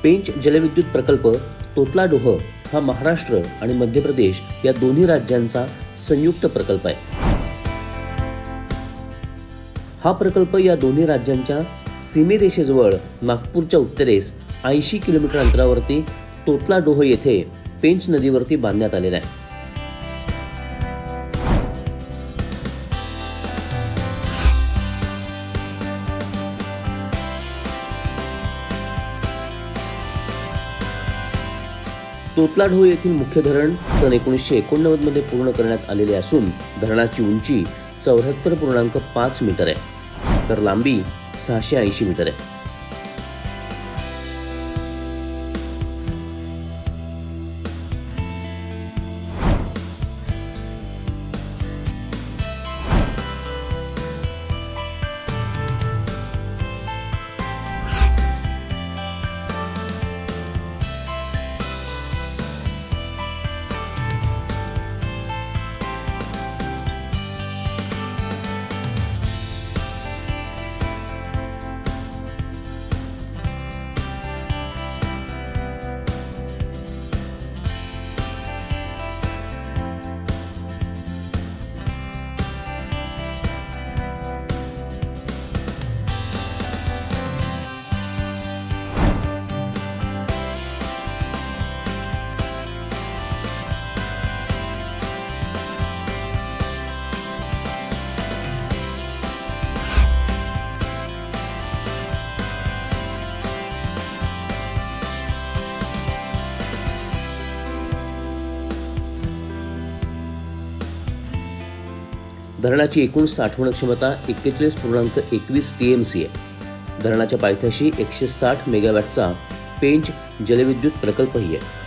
पेंच जलविद्युत प्रकल्प तोतलाडोह हा महाराष्ट्र आणि मध्य प्रदेश या दोन्ही राज्यांचा संयुक्त प्रकल्प आहे। हा प्रकल्प या दोन्ही राज्यांच्या सीमेरेषेजवळ नागपूरच्या उत्तरेस 80 किलोमीटर अंतरावरती तोतलाडोह येथे पेंच नदीवरती बांधण्यात आलेला आहे। तोतलाडोह येथील मुख्य धरण सन 1989 मध्ये पूर्ण करण्यात आलेले असून धरणाची उंची 74.5 मीटर आहे तर लांबी 680 मीटर आहे। धरणाची एकूण साठवण क्षमता 41.21 TMC आहे। धरणाच्या पायथ्याशी 160 मेगावॅटचा पेंच जलविद्युत प्रकल्पही आहे।